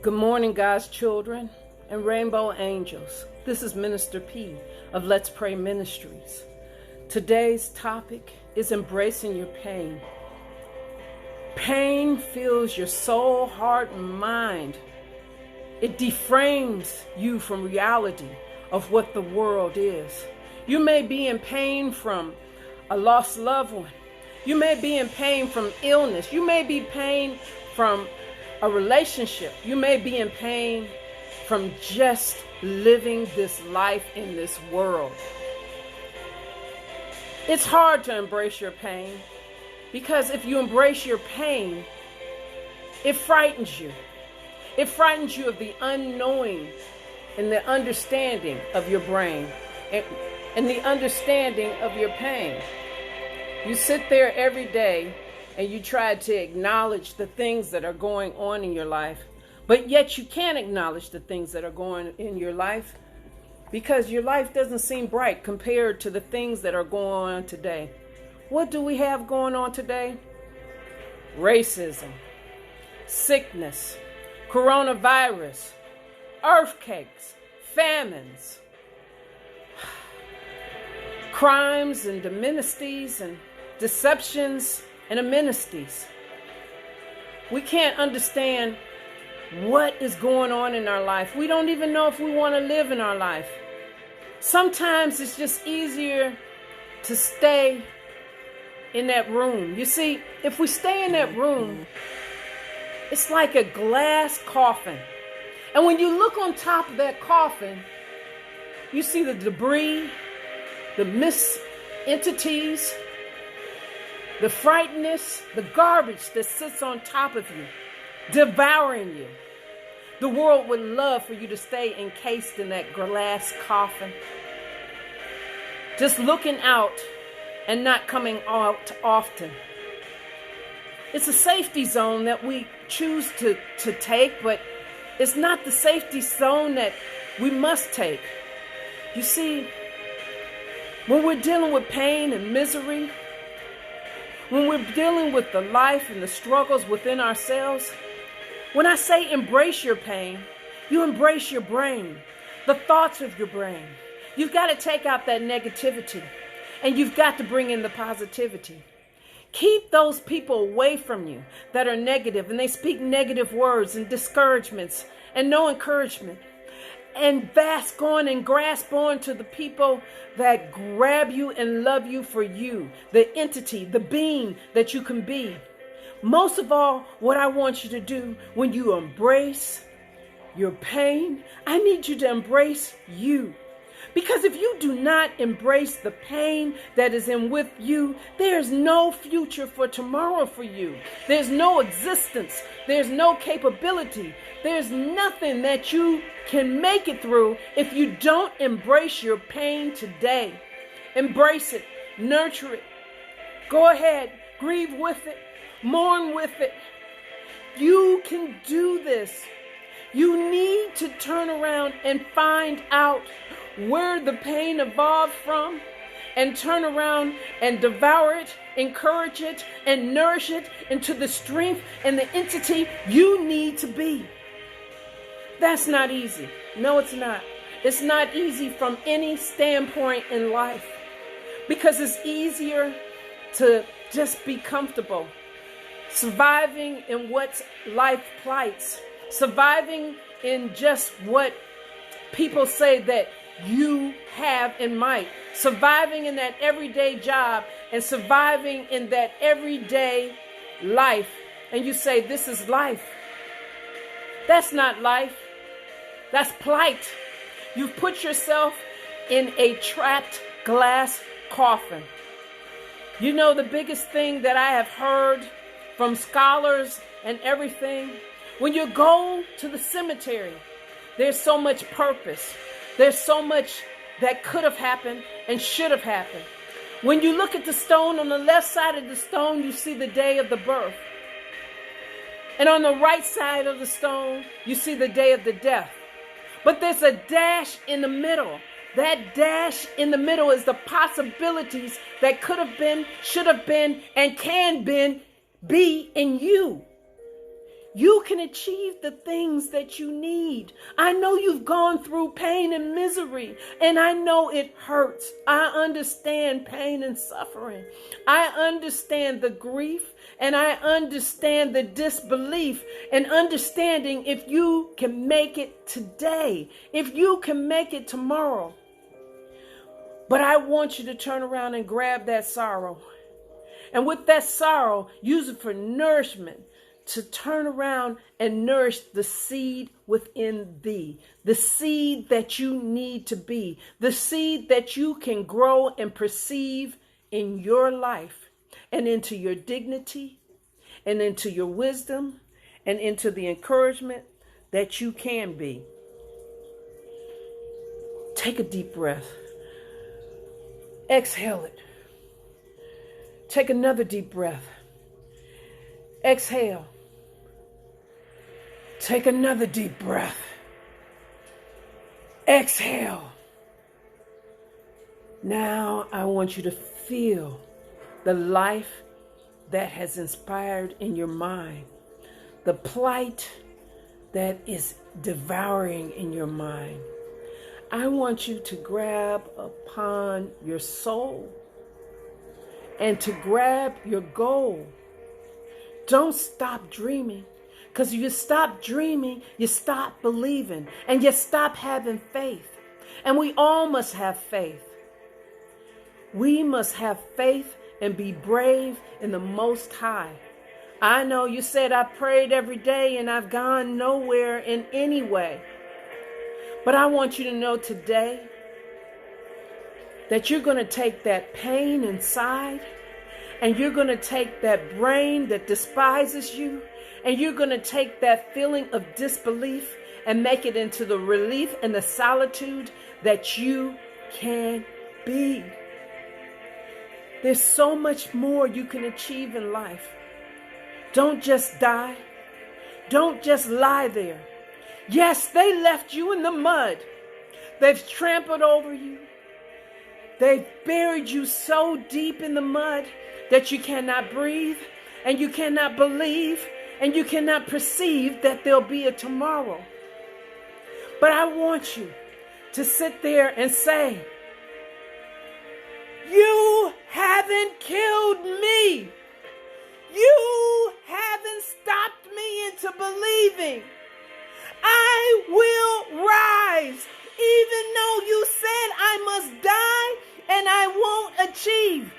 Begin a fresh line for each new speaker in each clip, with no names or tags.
Good morning, God's children and rainbow angels. This is Minister P of Let's Pray Ministries. Today's topic is embracing your pain. Pain fills your soul, heart, and mind. It deframes you from reality of what the world is. You may be in pain from a lost loved one. You may be in pain from illness. You may be in pain from a relationship. You may be in pain from just living this life in this world. It's hard to embrace your pain because if you embrace your pain, it frightens you. It frightens you of the unknowing and the understanding of your brain and the understanding of your pain. You sit there every day and you try to acknowledge the things that are going on in your life, but yet you can't acknowledge the things that are going in your life because your life doesn't seem bright compared to the things that are going on today. What do we have going on today? Racism, sickness, coronavirus, earthquakes, famines, crimes and amnesties and deceptions and amnesties. We can't understand what is going on in our life. We don't even know if we want to live in our life. Sometimes it's just easier to stay in that room. You see, if we stay in that room, it's like a glass coffin. And when you look on top of that coffin, you see the debris, the missed entities, the frightenness, the garbage that sits on top of you, devouring you. The world would love for you to stay encased in that glass coffin, just looking out and not coming out often. It's a safety zone that we choose to take, but it's not the safety zone that we must take. You see, when we're dealing with pain and misery, when we're dealing with the life and the struggles within ourselves, when I say embrace your pain, you embrace your brain, the thoughts of your brain. You've got to take out that negativity and you've got to bring in the positivity. Keep those people away from you that are negative and they speak negative words and discouragements and no encouragement. And bask on and grasp on to the people that grab you and love you for you, the entity, the being that you can be. Most of all, what I want you to do when you embrace your pain, I need you to embrace you. Because if you do not embrace the pain that is in with you, there's no future for tomorrow for you. There's no existence. There's no capability. There's nothing that you can make it through if you don't embrace your pain today. Embrace it. Nurture it. Go ahead. Grieve with it. Mourn with it. You can do this. You need to turn around and find out where the pain evolved from and turn around and devour it, encourage it, and nourish it into the strength and the entity you need to be. That's not easy. No, it's not. It's not easy from any standpoint in life because it's easier to just be comfortable, surviving in what life plights, surviving in just what people say that you have and might, surviving in that everyday job and surviving in that everyday life. And you say, this is life. That's not life. That's plight. You've put yourself in a trapped glass coffin. You know, the biggest thing that I have heard from scholars and everything, when you go to the cemetery, there's so much purpose. There's so much that could have happened and should have happened. When you look at the stone, on the left side of the stone, you see the day of the birth. And on the right side of the stone, you see the day of the death. But there's a dash in the middle. That dash in the middle is the possibilities that could have been, should have been, and can be in you. You can achieve the things that you need. I know you've gone through pain and misery, and I know it hurts. I understand pain and suffering. I understand the grief, and I understand the disbelief and understanding if you can make it today, if you can make it tomorrow. But I want you to turn around and grab that sorrow. And with that sorrow, use it for nourishment, to turn around and nourish the seed within thee, the seed that you need to be, the seed that you can grow and perceive in your life and into your dignity and into your wisdom and into the encouragement that you can be. Take a deep breath. Exhale it. Take another deep breath. Exhale. Take another deep breath. Exhale. Now I want you to feel the life that has inspired in your mind, the plight that is devouring in your mind. I want you to grab upon your soul and to grab your goal. Don't stop dreaming. Because you stop dreaming, you stop believing, and you stop having faith. And we all must have faith. We must have faith and be brave in the Most High. I know you said I prayed every day and I've gone nowhere in any way. But I want you to know today that you're going to take that pain inside and you're going to take that brain that despises you, and you're going to take that feeling of disbelief and make it into the relief and the solitude that you can be. There's so much more you can achieve in life. Don't just die. Don't just lie there. Yes, they left you in the mud. They've trampled over you. They've buried you so deep in the mud that you cannot breathe and you cannot believe and you cannot perceive that there'll be a tomorrow. But I want you to sit there and say, you haven't killed me. You haven't stopped me into believing. I will rise. Even though you said I must die and I won't achieve.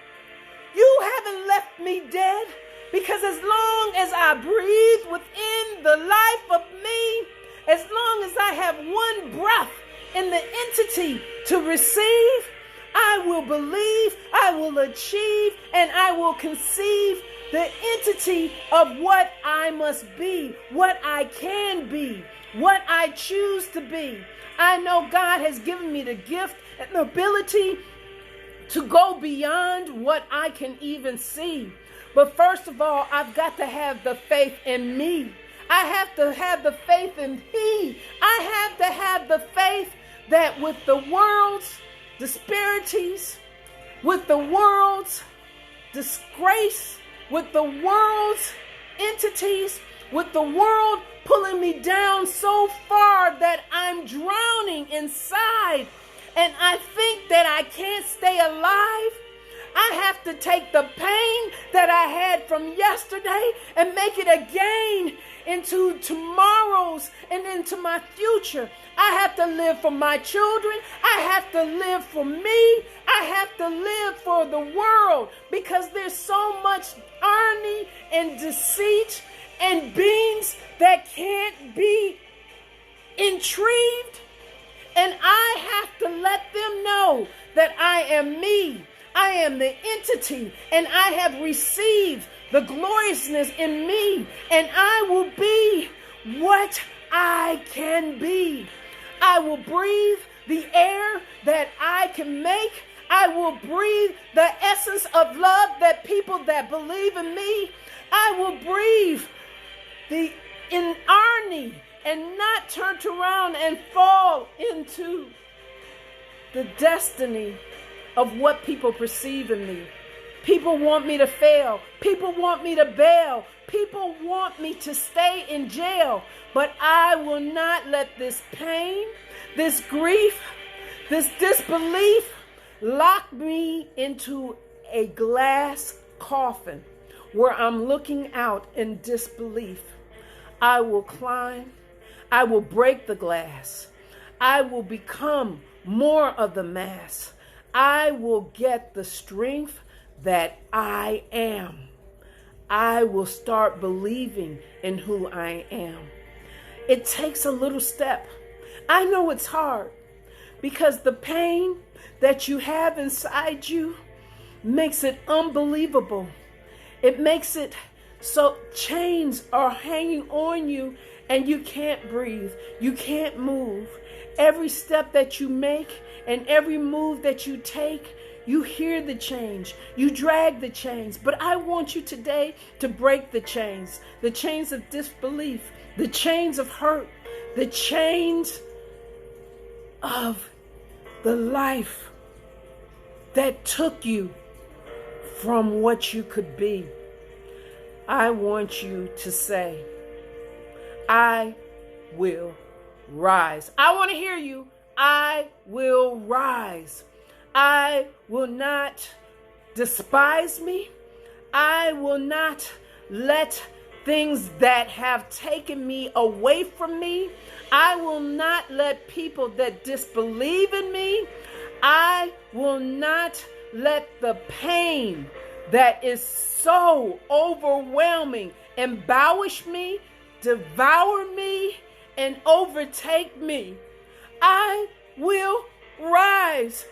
You haven't left me dead, because as long as I breathe within the life of me, as long as I have one breath in the entity to receive, I will believe, I will achieve, and I will conceive the entity of what I must be, what I can be, what I choose to be. I know God has given me the gift and the ability to go beyond what I can even see. But first of all, I've got to have the faith in me. I have to have the faith in He. I have to have the faith that with the world's disparities, with the world's disgrace, with the world's entities, with the world pulling me down so far that I'm drowning inside and I think that I can't stay alive, I have to take the pain that I had from yesterday and make it a gain into tomorrow's and into my future. I have to live for my children. I have to live for me. I have to live for the world, because there's so much irony and deceit and beings that can't be intrigued. And I have to let them know that I am me. I am the entity, and I have received the gloriousness in me, and I will be what I can be. I will breathe the air that I can make. I will breathe the essence of love that people that believe in me. I will breathe the irony and not turn around and fall into the destiny of what people perceive in me. People want me to fail. People want me to bail. People want me to stay in jail. But I will not let this pain, this grief, this disbelief lock me into a glass coffin where I'm looking out in disbelief. I will climb. I will break the glass. I will become more of the mass. I will get the strength that I am. I will start believing in who I am. It takes a little step. I know it's hard because the pain that you have inside you makes it unbelievable. It makes it so chains are hanging on you and you can't breathe. You can't move. Every step that you make and every move that you take, you hear the change. You drag the chains. But I want you today to break the chains of disbelief, the chains of hurt, the chains of the life that took you from what you could be. I want you to say, I will rise. I want to hear you. I will rise. I will not despise me. I will not let things that have taken me away from me. I will not let people that disbelieve in me. I will not let the pain that is so overwhelming embellish me, devour me, and overtake me. I will rise.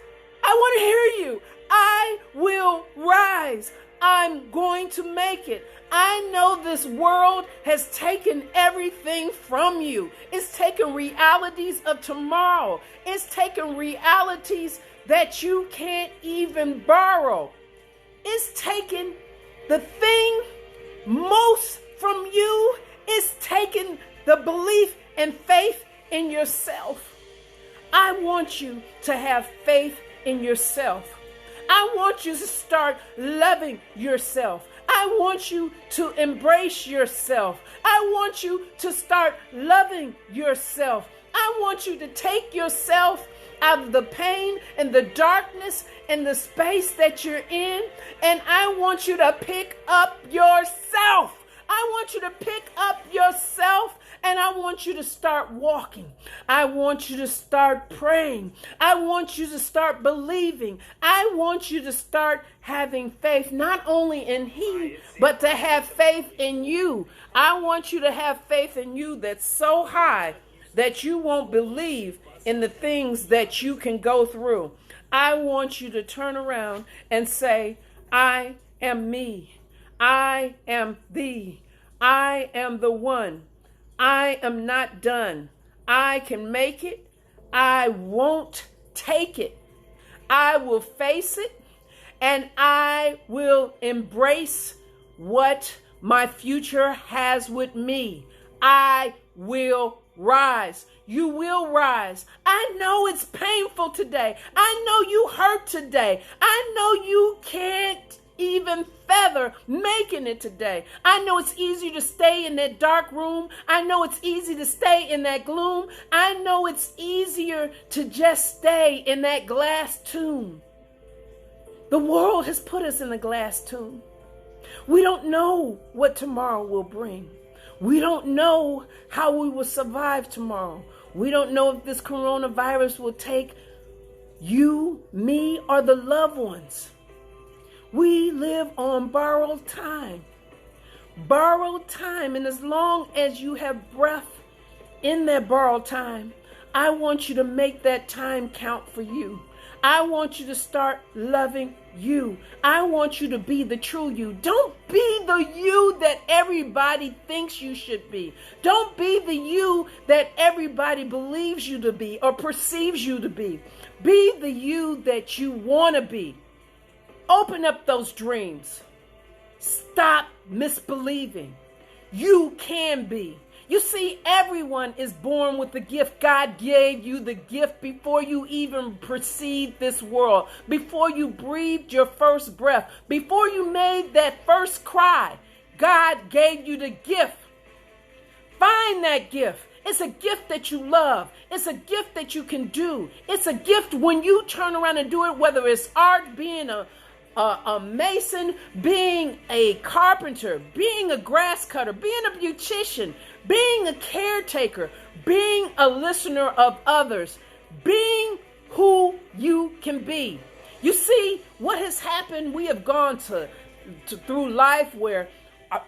I want to hear you. I will rise. I'm going to make it. I know this world has taken everything from you. It's taken realities of tomorrow. It's taken realities that you can't even borrow. It's taken the thing most from you. It's taken the belief and faith in yourself. I want you to have faith in yourself. I want you to start loving yourself. I want you to embrace yourself. I want you to start loving yourself. I want you to take yourself out of the pain and the darkness and the space that you're in, and I want you to pick up yourself. I want you to pick up yourself, and I want you to start walking. I want you to start praying. I want you to start believing. I want you to start having faith, not only in Him, but to have faith in you. I want you to have faith in you that's so high that you won't believe in the things that you can go through. I want you to turn around and say, I am me. I am thee. I am the one. I am not done. I can make it. I won't take it. I will face it, and I will embrace what my future has with me. I will rise. You will rise. I know it's painful today. I know you hurt today. I know you can't even feather making it today. I know it's easy to stay in that dark room. I know it's easy to stay in that gloom. I know it's easier to just stay in that glass tomb. The world has put us in a glass tomb. We don't know what tomorrow will bring. We don't know how we will survive tomorrow. We don't know if this coronavirus will take you, me, or the loved ones. We live on borrowed time. Borrowed time. And as long as you have breath in that borrowed time, I want you to make that time count for you. I want you to start loving you. I want you to be the true you. Don't be the you that everybody thinks you should be. Don't be the you that everybody believes you to be or perceives you to be. Be the you that you want to be. Open up those dreams. Stop misbelieving. You can be. You see, everyone is born with the gift. God gave you the gift before you even perceived this world, before you breathed your first breath, before you made that first cry. God gave you the gift. Find that gift. It's a gift that you love. It's a gift that you can do. It's a gift when you turn around and do it, whether it's art, being a mason, being a carpenter, being a grass cutter, being a beautician, being a caretaker, being a listener of others, being who you can be. You see, what has happened, we have gone through life where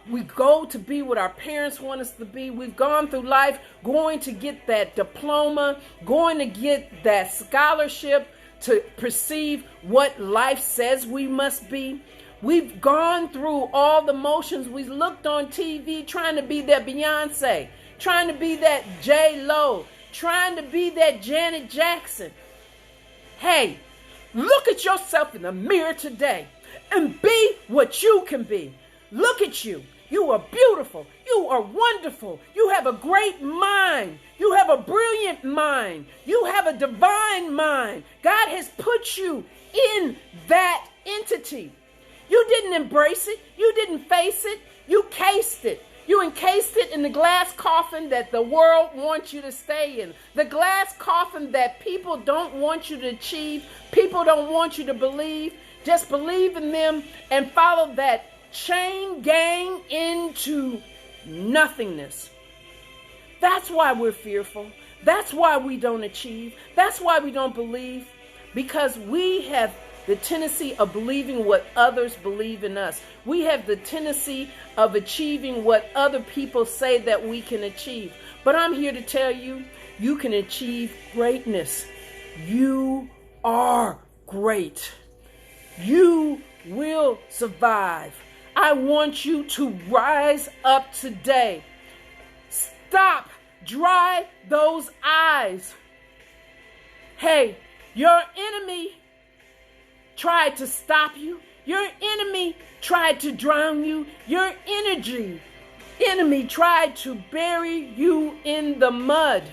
we go to be what our parents want us to be. We've gone through life going to get that diploma, going to get that scholarship to perceive what life says we must be. We've gone through all the motions. We looked on TV trying to be that Beyonce, trying to be that J-Lo, trying to be that Janet Jackson. Hey, look at yourself in the mirror today and be what you can be. Look at you. You are beautiful. You are wonderful. You have a great mind. You have a brilliant mind. You have a divine mind. God has put you in that entity. You didn't embrace it. You didn't face it. You cased it. You encased it in the glass coffin that the world wants you to stay in. The glass coffin that people don't want you to achieve. People don't want you to believe. Just believe in them and follow that chain gang into nothingness. That's why we're fearful. That's why we don't achieve. That's why we don't believe. Because we have the tendency of believing what others believe in us. We have the tendency of achieving what other people say that we can achieve. But I'm here to tell you, you can achieve greatness. You are great. You will survive. I want you to rise up today. Stop. Dry those eyes. Hey, your enemy tried to stop you. Your enemy tried to drown you. Your enemy tried to bury you in the mud.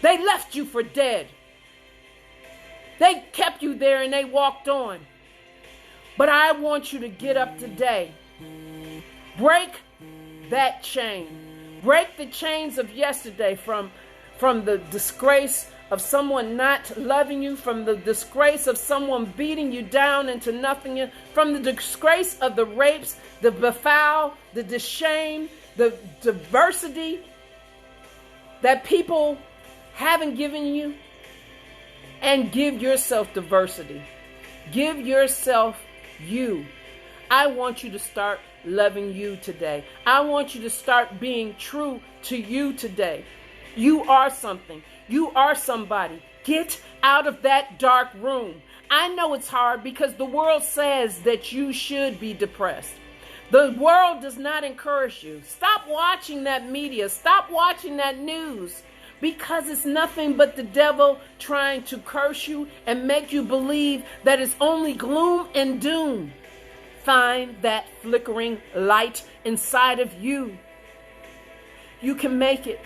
They left you for dead. They kept you there and they walked on. But I want you to get up today. Break that chain. Break the chains of yesterday from the disgrace of someone not loving you, from the disgrace of someone beating you down into nothing, from the disgrace of the rapes, the befoul, the shame, the diversity that people haven't given you. And give yourself diversity. Give yourself you. I want you to start loving you today. I want you to start being true to you today. You are something. You are somebody. Get out of that dark room. I know it's hard because the world says that you should be depressed. The world does not encourage you. Stop watching that media. Stop watching that news. Because it's nothing but the devil trying to curse you and make you believe that it's only gloom and doom. Find that flickering light inside of you. You can make it.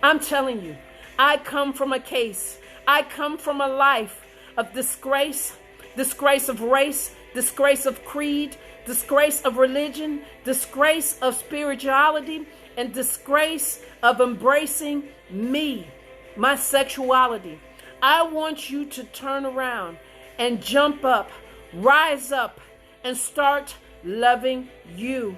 I'm telling you, I come from a case. I come from a life of disgrace, disgrace of race, disgrace of creed, disgrace of religion, disgrace of spirituality, and disgrace of embracing me, my sexuality. I want you to turn around and jump up, rise up, and start loving you.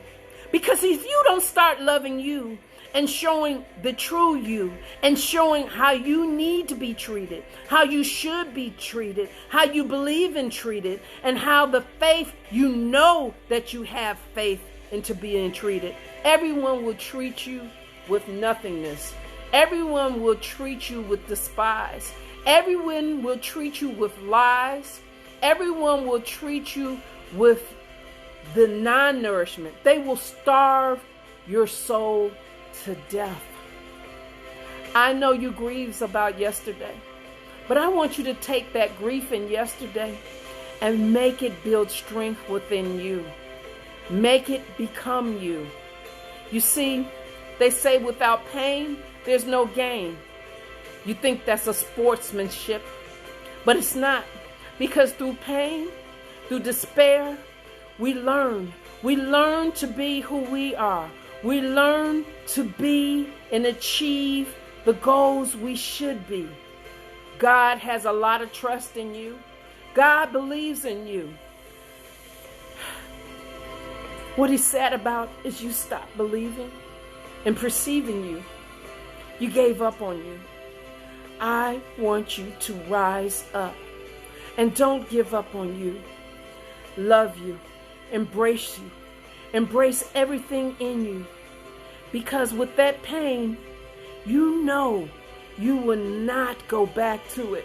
Because if you don't start loving you and showing the true you and showing how you need to be treated, how you should be treated, how you believe in treated, and how the faith, you know that you have faith into being treated, everyone will treat you with nothingness. Everyone will treat you with despise. Everyone will treat you with lies. Everyone will treat you with the non-nourishment. They will starve your soul to death. I know you grieves about yesterday, but I want you to take that grief in yesterday and make it build strength within you. Make it become you. You see, They say without pain, there's no gain. You think that's a sportsmanship, but it's not. Because through pain, through despair, we learn. We learn to be who we are. We learn to be and achieve the goals we should be. God has a lot of trust in you. God believes in you. What he's sad about is you stopped believing and perceiving you. You gave up on you. I want you to rise up and don't give up on you. Love you. Embrace you. Embrace everything in you. Because with that pain, you know you will not go back to it.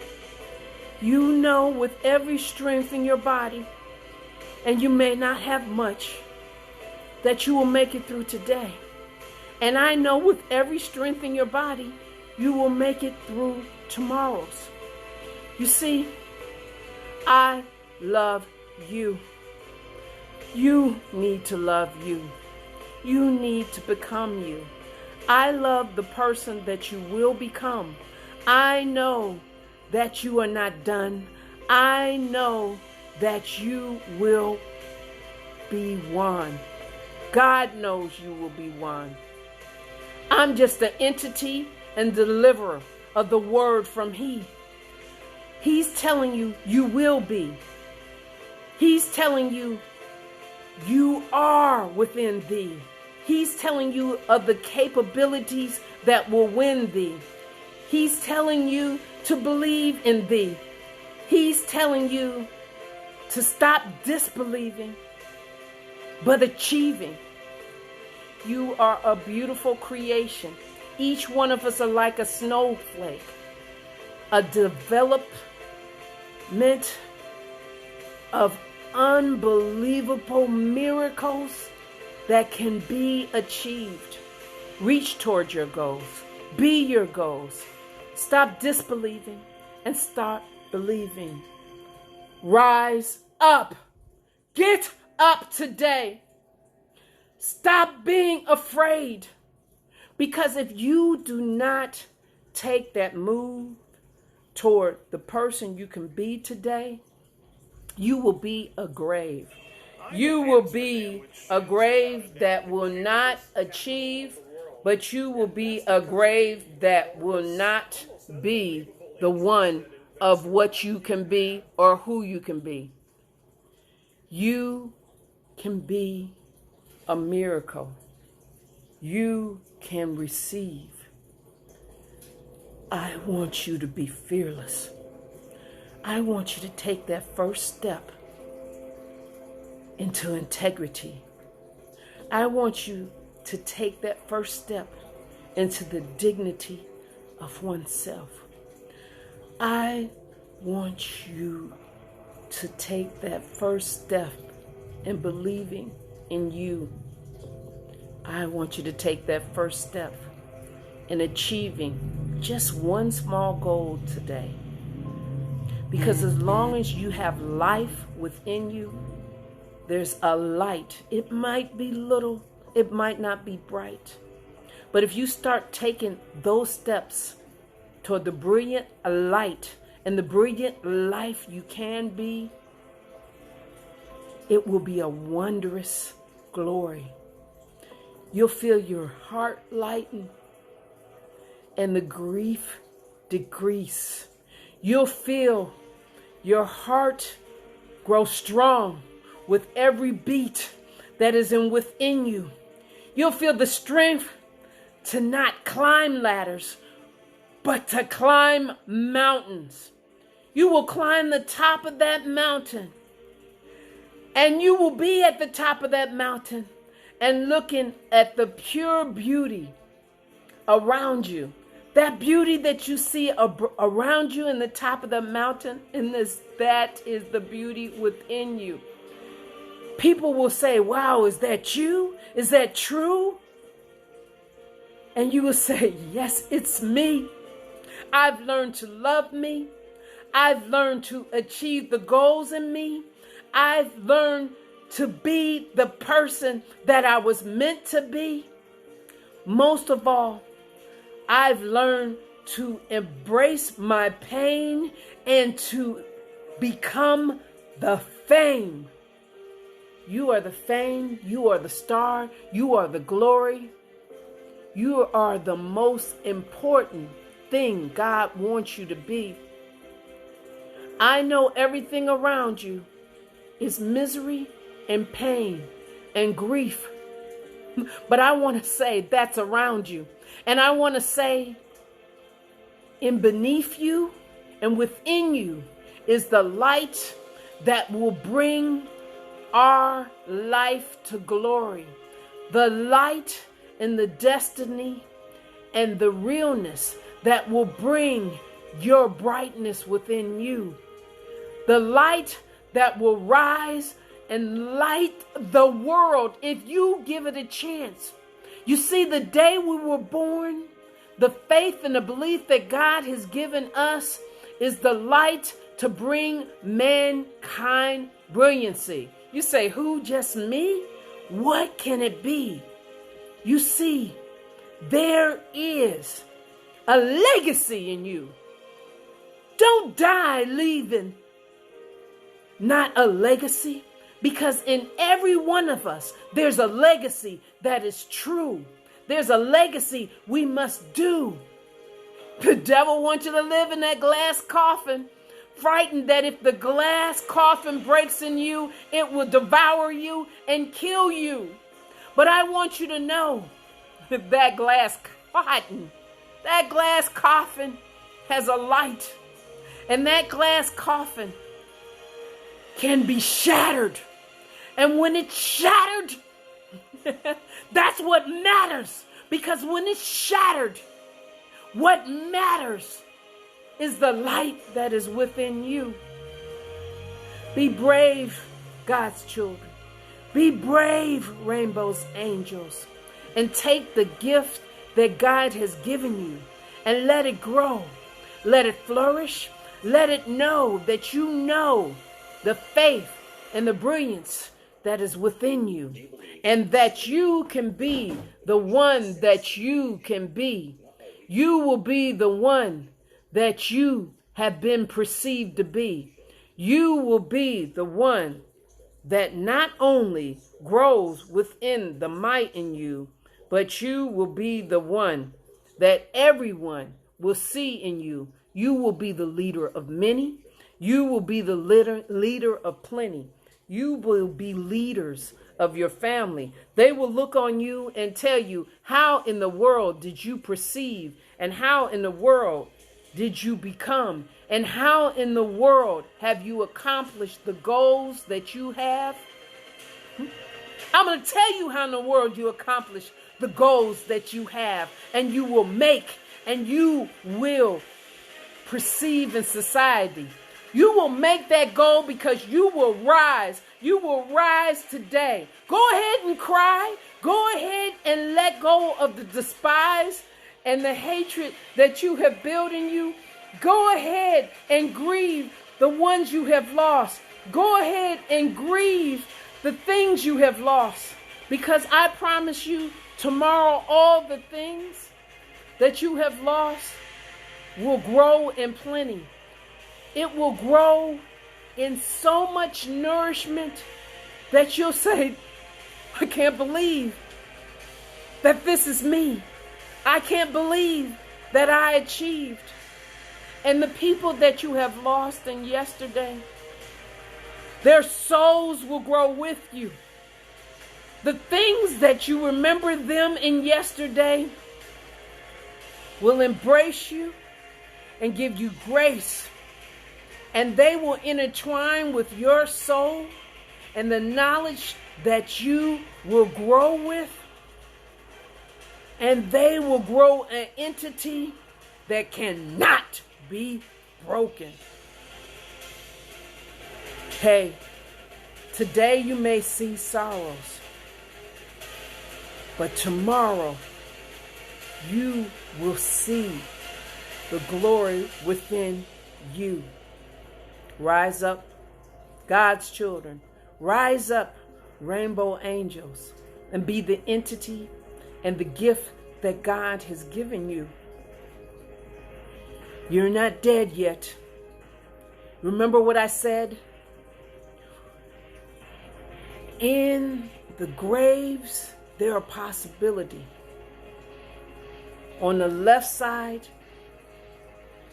You know with every strength in your body, and you may not have much, that you will make it through today. And I know with every strength in your body, you will make it through tomorrow's. You see, I love you. You need to love you. You need to become you. I love the person that you will become. I know that you are not done. I know that you will be one. God knows you will be one. I'm just the entity and deliverer of the word from He. He's telling you, you will be. He's telling you, you are within thee. He's telling you of the capabilities that will win thee. He's telling you to believe in thee. He's telling you to stop disbelieving, but achieving. You are a beautiful creation. Each one of us are like a snowflake, a development of unbelievable miracles that can be achieved. Reach towards your goals. Be your goals. Stop disbelieving and start believing. Rise up. Get up today. Stop being afraid. Because if you do not take that move toward the person you can be today, you will be a grave. You will be a grave that will not achieve, but you will be a grave that will not be the one of what you can be or who you can be. You can be a miracle. You can receive. I want you to be fearless. I want you to take that first step into integrity. I want you to take that first step into the dignity of oneself. I want you to take that first step in believing in you. I want you to take that first step in achieving just one small goal today. Because as long as you have life within you, there's a light. It might be little, it might not be bright. But if you start taking those steps toward the brilliant light and the brilliant life you can be, it will be a wondrous glory. You'll feel your heart lighten and the grief decrease. You'll feel your heart grow strong with every beat that is within you. You'll feel the strength to not climb ladders, but to climb mountains. You will climb the top of that mountain, and you will be at the top of that mountain and looking at the pure beauty around you. That beauty that you see around you in the top of the mountain, that is the beauty within you. People will say, wow, is that you? Is that true? And you will say, yes, it's me. I've learned to love me. I've learned to achieve the goals in me. I've learned to be the person that I was meant to be. Most of all, I've learned to embrace my pain and to become the fame. You are the fame. You are the star. You are the glory. You are the most important thing God wants you to be. I know everything around you is misery and pain and grief. But I want to say that's around you. And I want to say in beneath you and within you is the light that will bring our life to glory. The light and the destiny and the realness that will bring your brightness within you. The light that will rise and light the world if you give it a chance. You see, the day we were born, the faith and the belief that God has given us is the light to bring mankind brilliancy. You say, who, just me? What can it be? You see, there is a legacy in you. Don't die leaving not a legacy, because in every one of us, there's a legacy that is true. There's a legacy we must do. The devil wants you to live in that glass coffin, frightened that if the glass coffin breaks in you, it will devour you and kill you. But I want you to know that glass coffin has a light. And that glass coffin can be shattered. And when it's shattered, that's what matters. Because when it's shattered, what matters is the light that is within you. Be brave, God's children. Be brave, Rainbow's angels. And take the gift that God has given you and let it grow. Let it flourish. Let it know that you know the faith and the brilliance that is within you, and that you can be the one that you can be. You will be the one that you have been perceived to be. You will be the one that not only grows within the might in you, but you will be the one that everyone will see in you. You will be the leader of many. You will be the leader of plenty. You will be leaders of your family. They will look on you and tell you, how in the world did you perceive, and how in the world did you become, and how in the world have you accomplished the goals that you have? I'm going to tell you how in the world you accomplish the goals that you have, and you will make, and you will perceive in society. You will make that goal because you will rise. You will rise today. Go ahead and cry. Go ahead and let go of the despise and the hatred that you have built in you. Go ahead and grieve the ones you have lost. Go ahead and grieve the things you have lost. Because I promise you, tomorrow all the things that you have lost will grow in plenty. It will grow in so much nourishment that you'll say, I can't believe that this is me. I can't believe that I achieved. And the people that you have lost in yesterday, their souls will grow with you. The things that you remember them in yesterday will embrace you and give you grace. And they will intertwine with your soul and the knowledge that you will grow with. And they will grow an entity that cannot be broken. Hey, today you may see sorrows, but tomorrow you will see the glory within you. Rise up, God's children. Rise up, rainbow angels, and be the entity and the gift that God has given you. You're not dead yet. Remember what I said? In the graves, there are possibilities. On the left side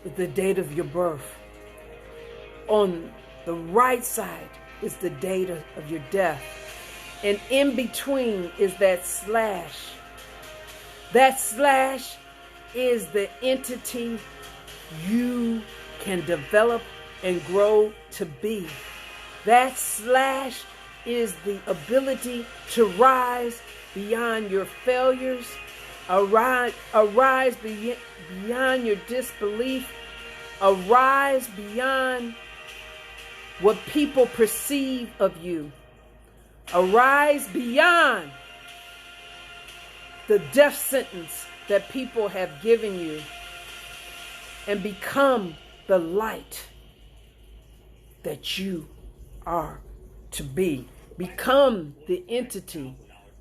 is the date of your birth. On the right side is the date of your death. And in between is that slash. That slash is the entity you can develop and grow to be. That slash is the ability to rise beyond your failures, arise beyond your disbelief, arise beyond what people perceive of you, arise beyond the death sentence that people have given you, and become the light that you are to be. Become the entity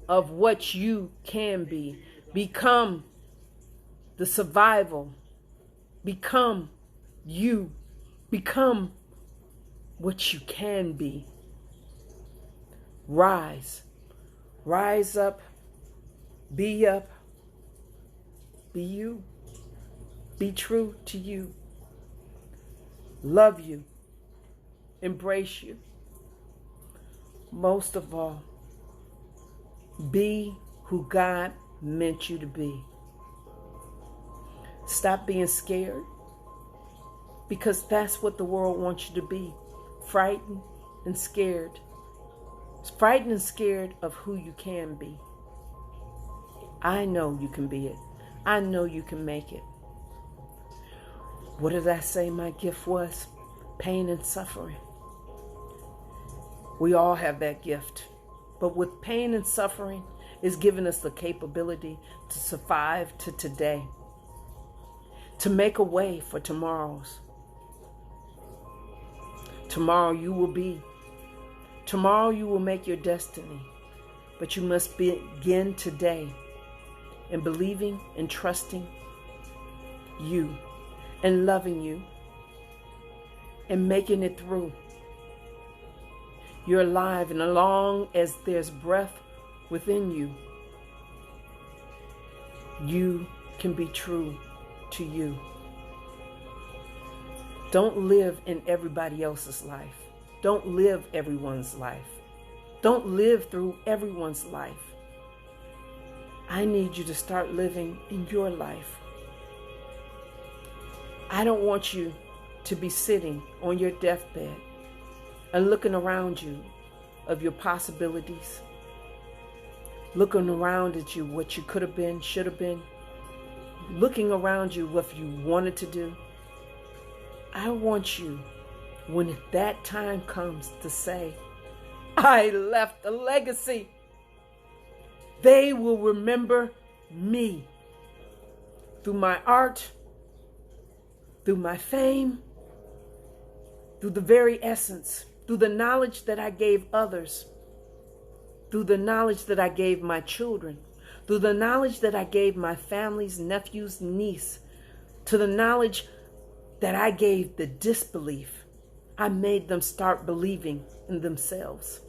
of what you can be. Become the survival. Become you. Become what you can be. Rise. Rise up. Be up. Be you. Be true to you. Love you. Embrace you. Most of all, be who God meant you to be. Stop being scared, because that's what the world wants you to be. Frightened and scared. Frightened and scared of who you can be. I know you can be it. I know you can make it. What did I say my gift was? Pain and suffering. We all have that gift. But with pain and suffering, it's given us the capability to survive to today. To make a way for tomorrows. Tomorrow you will be. Tomorrow you will make your destiny. But you must begin today in believing and trusting you and loving you and making it through. You're alive, and as long as there's breath within you, you can be true to you. Don't live in everybody else's life. Don't live everyone's life. Don't live through everyone's life. I need you to start living in your life. I don't want you to be sitting on your deathbed and looking around you of your possibilities, looking around at you what you could have been, should have been, looking around you what you wanted to do. I want you, when that time comes, to say, I left a legacy. They will remember me through my art, through my fame, through the very essence, through the knowledge that I gave others, through the knowledge that I gave my children, through the knowledge that I gave my family's nephews, niece, to the knowledge that I gave the disbelief. I made them start believing in themselves.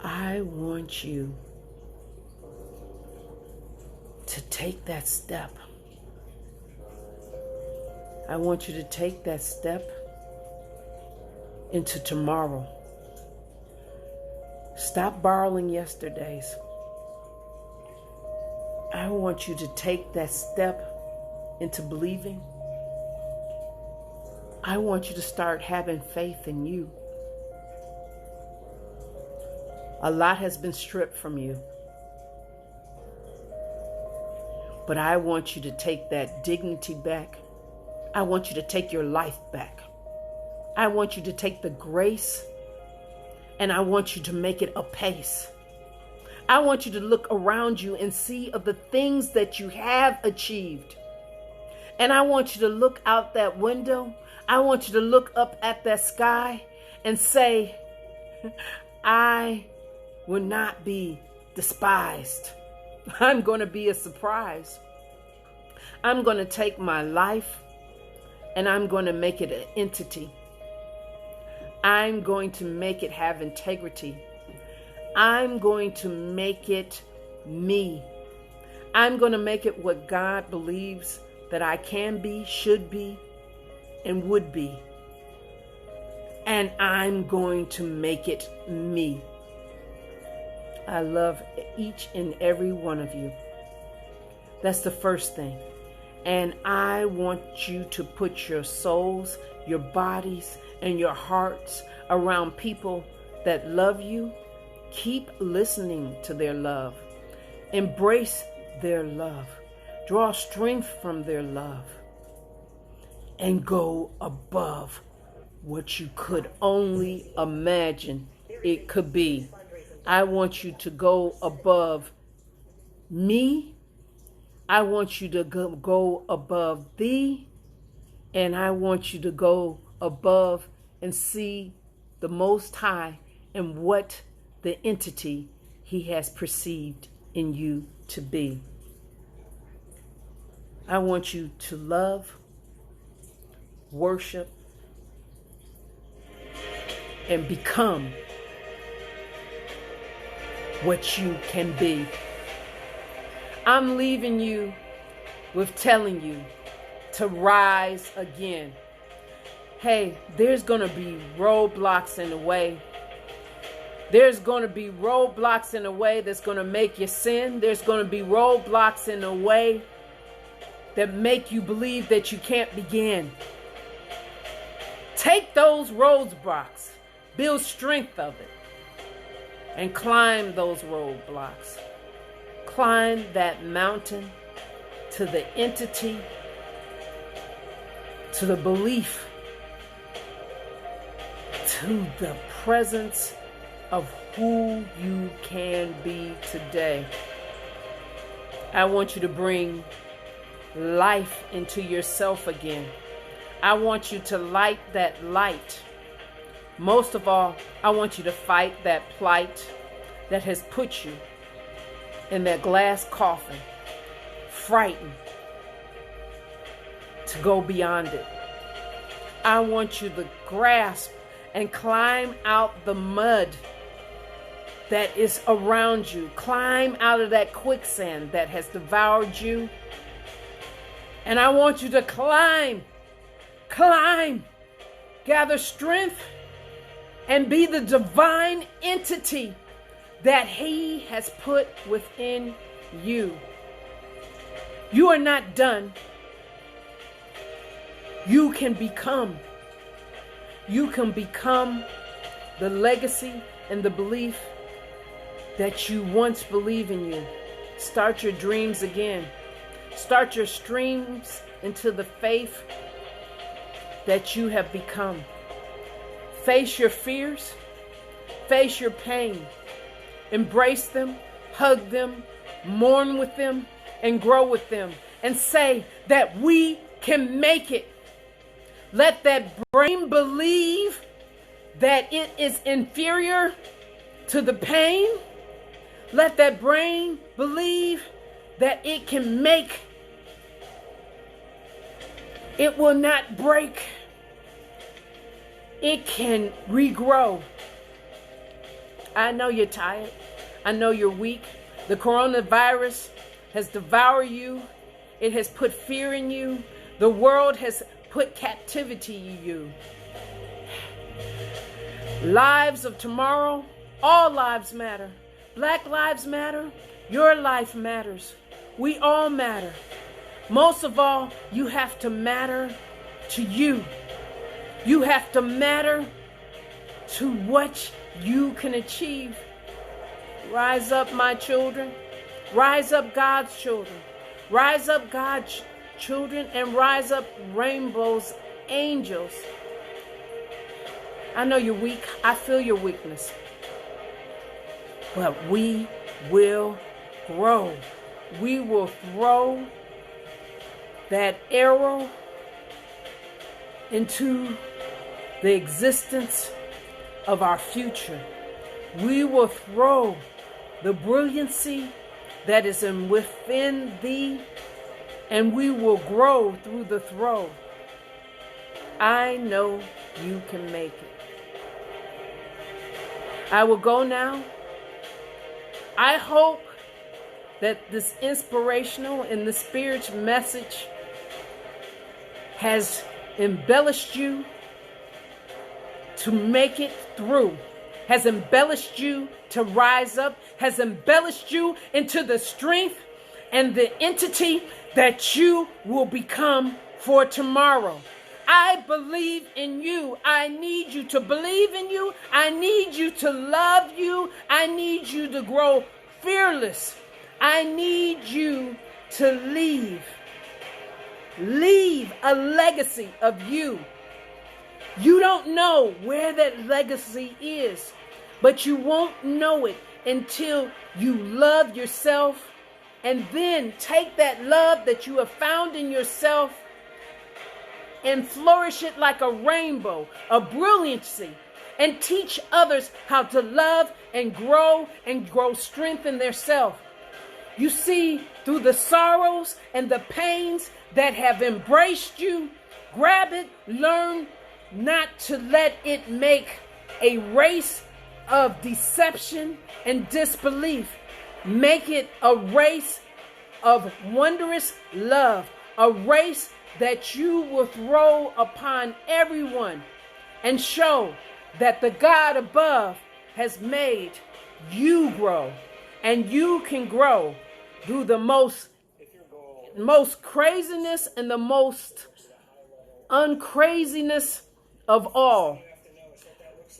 I want you to take that step. I want you to take that step into tomorrow. Stop borrowing yesterday's. I want you to take that step into believing. I want you to start having faith in you. A lot has been stripped from you. But I want you to take that dignity back. I want you to take your life back. I want you to take the grace, and I want you to make it a pace. I want you to look around you and see of the things that you have achieved. And I want you to look out that window. I want you to look up at that sky and say, I will not be despised. I'm going to be a surprise. I'm going to take my life and I'm going to make it an entity. I'm going to make it have integrity. I'm going to make it me. I'm going to make it what God believes that I can be, should be, and would be. And I'm going to make it me. I love each and every one of you. That's the first thing. And I want you to put your souls, your bodies, and your hearts around people that love you. Keep listening to their love. Embrace their love. Draw strength from their love. And go above what you could only imagine it could be. I want you to go above me. I want you to go above thee. And I want you to go above and see the Most High and what the entity He has perceived in you to be. I want you to love, worship, and become what you can be. I'm leaving you with telling you to rise again. Hey, there's going to be roadblocks in the way. There's going to be roadblocks in the way that's going to make you sin. There's going to be roadblocks in the way that make you believe that you can't begin. Take those roadblocks, build strength of it, and climb those roadblocks. Climb that mountain to the entity, to the belief, to the presence of who you can be today. I want you to bring life into yourself again. I want you to light that light. Most of all, I want you to fight that plight that has put you in that glass coffin, frightened to go beyond it. I want you to grasp and climb out the mud that is around you. Climb out of that quicksand that has devoured you. And I want you to climb, gather strength, and be the divine entity that He has put within you. You are not done. You can become the legacy and the belief that you once believed in you. Start your dreams again. Start your streams into the faith that you have become. Face your fears. Face your pain. Embrace them, hug them, mourn with them, and grow with them. And say that we can make it. Let that brain believe that it is inferior to the pain. Let that brain believe that it can make. It will not break. It can regrow. I know you're tired. I know you're weak. The coronavirus has devoured you. It has put fear in you. The world has put captivity in you. Lives of tomorrow, all lives matter. Black lives matter. Your life matters. We all matter. Most of all, you have to matter to you. You have to matter to what you can achieve. Rise up, my children. Rise up, God's children. Rise up, God's children, and rise up, Rainbow's angels. I know you're weak. I feel your weakness. But we will grow. We will throw that arrow into the existence of our future. We will throw the brilliancy that is within thee, and we will grow through the throw. I know you can make it. I will go now. I hope that this inspirational and the spiritual message has embellished you to make it through, has embellished you to rise up, has embellished you into the strength and the entity that you will become for tomorrow. I believe in you. I need you to believe in you. I need you to love you. I need you to grow fearless. I need you to leave a legacy of you. You don't know where that legacy is, but you won't know it until you love yourself, and then take that love that you have found in yourself and flourish it like a rainbow, a brilliancy, and teach others how to love and grow strength in their self. You see, through the sorrows and the pains that have embraced you, grab it, learn not to let it make a race of deception and disbelief. Make it a race of wondrous love, a race that you will throw upon everyone and show that the God above has made you grow, and you can grow through the most craziness and the most uncraziness of all.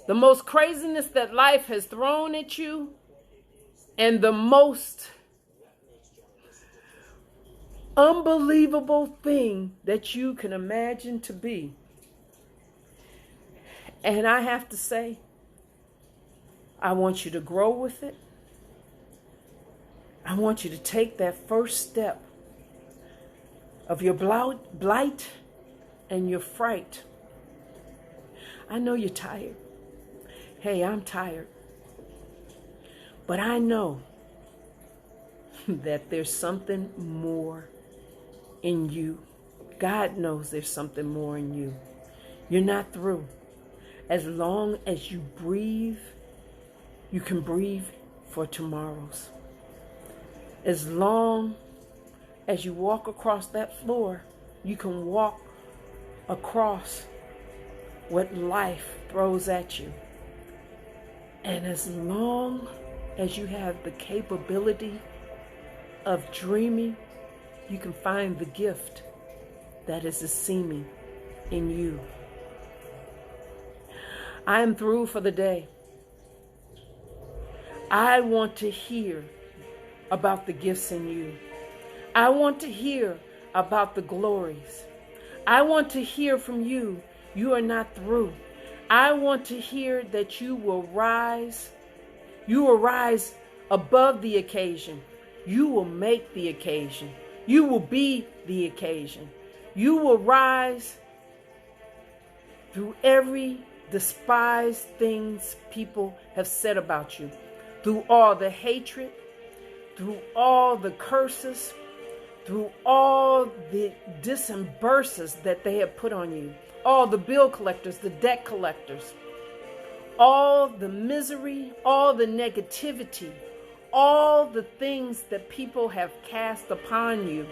The most craziness that life has thrown at you, and the most unbelievable thing that you can imagine to be. And I have to say, I want you to grow with it. I want you to take that first step of your blight and your fright. I know you're tired. Hey, I'm tired. But I know that there's something more in you. God knows there's something more in you. You're not through. As long as you breathe, you can breathe for tomorrows. As long as you walk across that floor, you can walk across what life throws at you. And as long as you have the capability of dreaming, you can find the gift that is a seeming in you. I am through for the day. I want to hear about the gifts in you. I want to hear about the glories. I want to hear from you. You are not through. I want to hear that you will rise. You will rise above the occasion. You will make the occasion. You will be the occasion. You will rise through every despised things people have said about you, through all the hatred, through all the curses, through all the disbursements that they have put on you, all the bill collectors, the debt collectors, all the misery, all the negativity, all the things that people have cast upon you.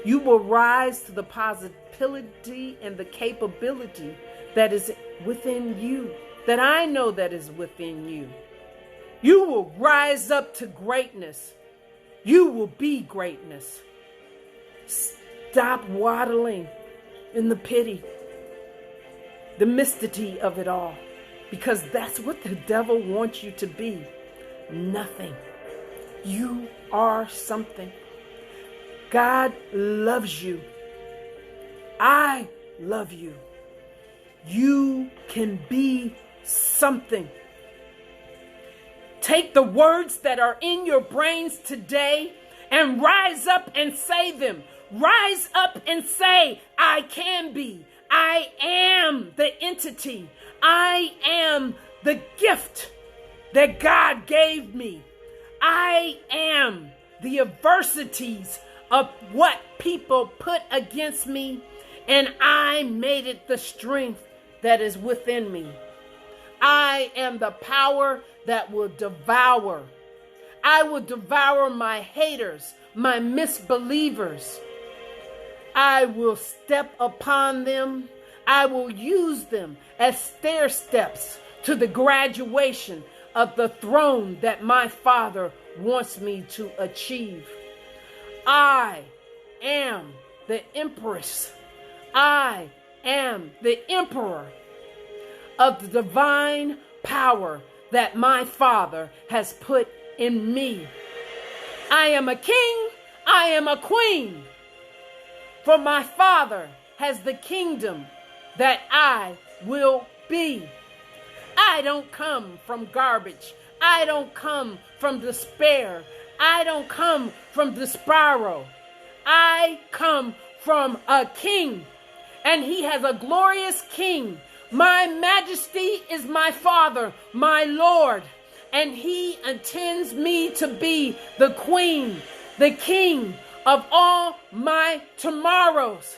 You will rise to the possibility and the capability that is within you, that I know that is within you. You will rise up to greatness. You will be greatness. Stop waddling in the pity, the mysticity of it all, because that's what the devil wants you to be. Nothing. You are something. God loves you. I love you. You can be something. Take the words that are in your brains today and rise up and say them. Rise up and say, I can be. I am the entity. I am the gift that God gave me. I am the adversities of what people put against me, and I made it the strength that is within me. I am the power that will devour. I will devour my haters, my misbelievers. I will step upon them. I will use them as stair steps to the graduation of the throne that my Father wants me to achieve. I am the empress. I am the emperor of the divine power that my Father has put in me. I am a king. I am a queen. For my Father has the kingdom that I will be. I don't come from garbage. I don't come from despair. I don't come from the spiral. I come from a king, and he has a glorious king. My majesty is my Father, my Lord, and he intends me to be the queen, the king of all my tomorrows.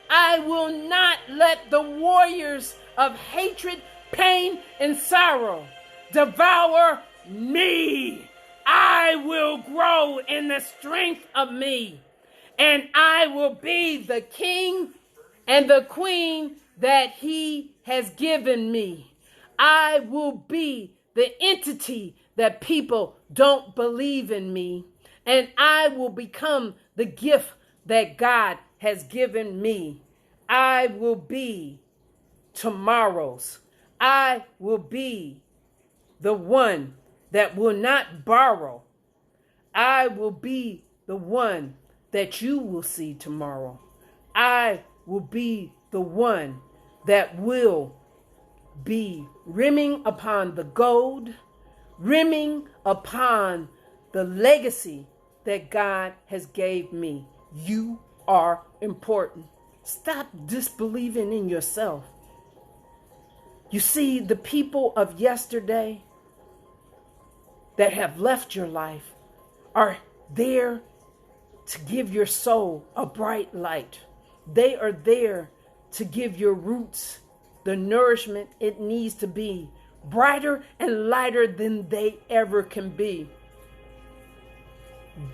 I will not let the warriors of hatred, pain, and sorrow devour me. I will grow in the strength of me, and I will be the king and the queen that he has given me. I will be the entity that people don't believe in me, and I will become the gift that God has given me. I will be tomorrow's. I will be the one that will not borrow. I will be the one that you will see tomorrow. I will be the one that will be rimming upon the gold, rimming upon the legacy that God has gave me. You are important. Stop disbelieving in yourself. You see, the people of yesterday that have left your life are there to give your soul a bright light. They are there to give your roots the nourishment it needs to be, brighter and lighter than they ever can be.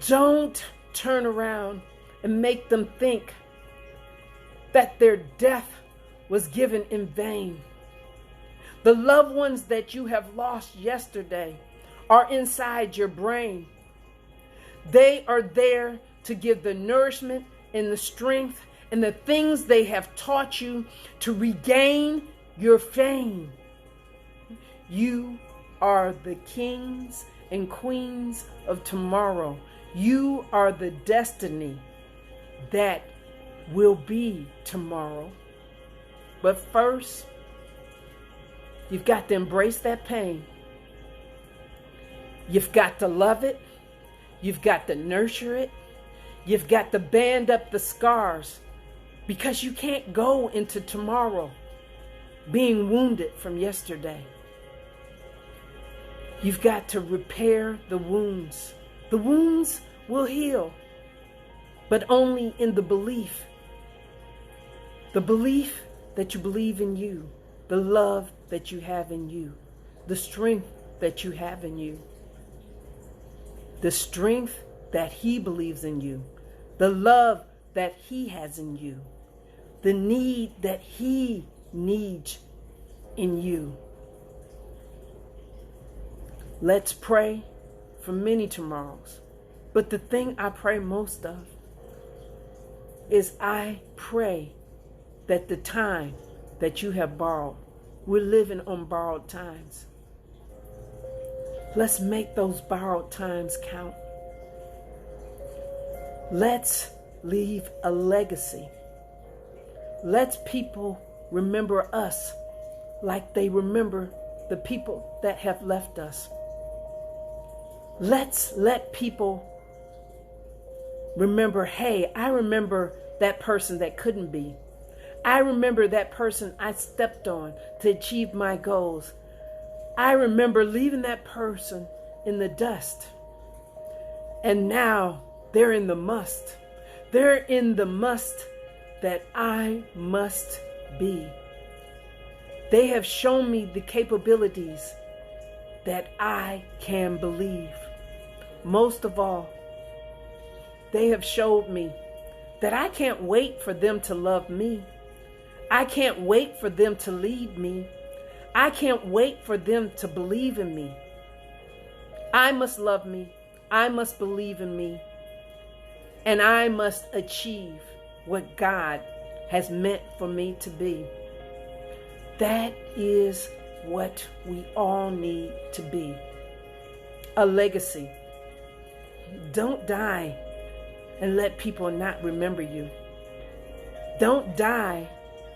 Don't turn around and make them think that their death was given in vain. The loved ones that you have lost yesterday are inside your brain. They are there to give the nourishment and the strength and the things they have taught you to regain your fame. You are the kings and queens of tomorrow. You are the destiny that will be tomorrow. But first, you've got to embrace that pain. You've got to love it. You've got to nurture it. You've got to band up the scars, because you can't go into tomorrow being wounded from yesterday. You've got to repair the wounds. The wounds will heal, but only in the belief. The belief that you believe in you, the love that you have in you, the strength that you have in you, the strength that he believes in you, the love that he has in you, the need that he needs in you. Let's pray for many tomorrows. But the thing I pray most of is I pray that the time that you have borrowed, we're living on borrowed times. Let's make those borrowed times count. Let's leave a legacy. Let's people remember us like they remember the people that have left us. Let's let people remember, hey, I remember that person that couldn't be. I remember that person I stepped on to achieve my goals. I remember leaving that person in the dust. And now they're in the must. They're in the must that I must be. They have shown me the capabilities that I can believe. Most of all, they have showed me that I can't wait for them to love me. I can't wait for them to lead me. I can't wait for them to believe in me. I must love me. I must believe in me. And I must achieve what God has meant for me to be. That is what we all need to be. A legacy. Don't die and let people not remember you. Don't die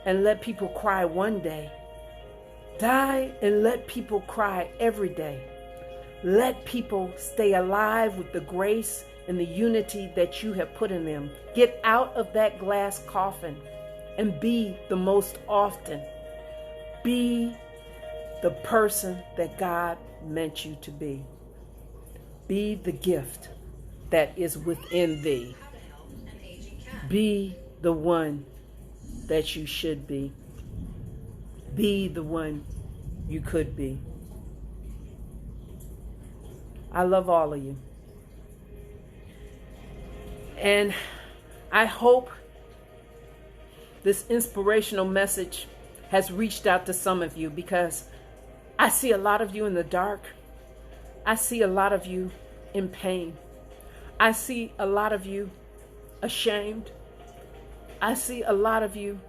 and let people cry one day. Die and let people cry every day. Let people stay alive with the grace and the unity that you have put in them. Get out of that glass coffin and be the most often. Be the person that God meant you to be. Be the gift that is within thee. Be the one that you should be. Be the one you could be. I love all of you. And I hope this inspirational message has reached out to some of you, because I see a lot of you in the dark. I see a lot of you in pain. I see a lot of you ashamed. I see a lot of you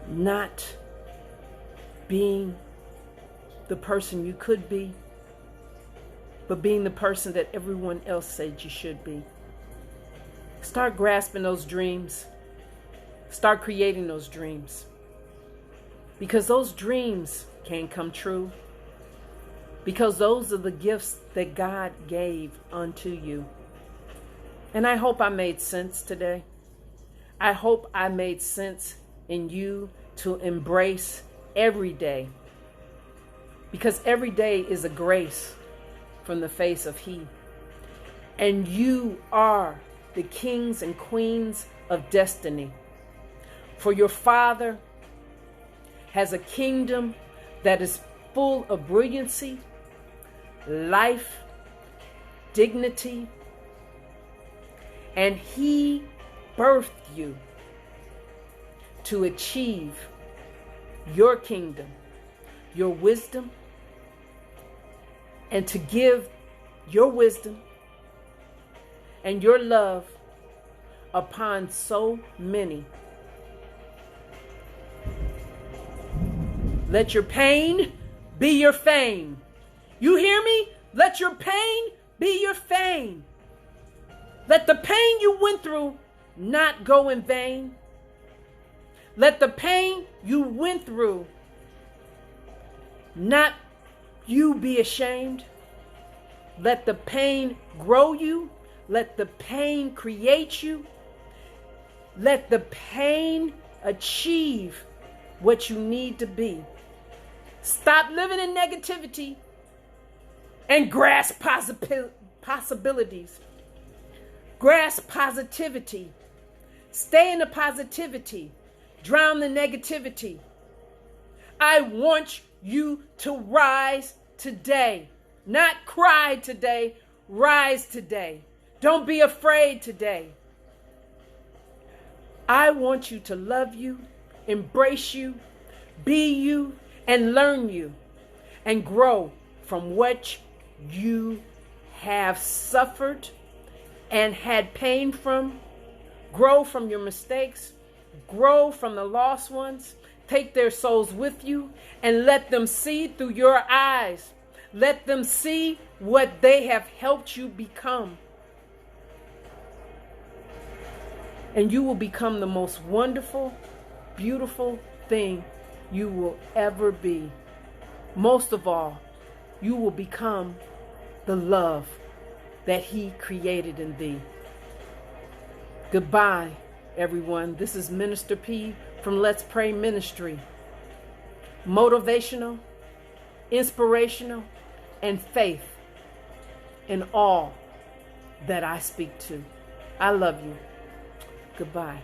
not being the person you could be, but being the person that everyone else said you should be. Start grasping those dreams. Start creating those dreams. Because those dreams can come true. Because those are the gifts that God gave unto you. And I hope I made sense today. I hope I made sense in you to embrace every day. Because every day is a grace from the face of He. And you are the kings and queens of destiny. For your Father has a kingdom that is full of brilliancy, life, dignity, and He birthed you to achieve your kingdom, your wisdom, and to give your wisdom and your love upon so many. Let your pain be your fame. You hear me? Let your pain be your fame. Let the pain you went through not go in vain. Let the pain you went through not you be ashamed. Let the pain grow you. Let the pain create you. Let the pain achieve what you need to be. Stop living in negativity and grasp possibilities. Grasp positivity. Stay in the positivity. Drown the negativity. I want you to rise today. Not cry today. Rise today. Don't be afraid today. I want you to love you, embrace you, be you, and learn you, and grow from what you have suffered and had pain from. Grow from your mistakes. Grow from the lost ones. Take their souls with you and let them see through your eyes. Let them see what they have helped you become. And you will become the most wonderful, beautiful thing you will ever be. Most of all, you will become the love that He created in thee. Goodbye, everyone. This is Minister P from Let's Pray Ministry. Motivational, inspirational, and faith. in all that I speak to. I love you. Goodbye.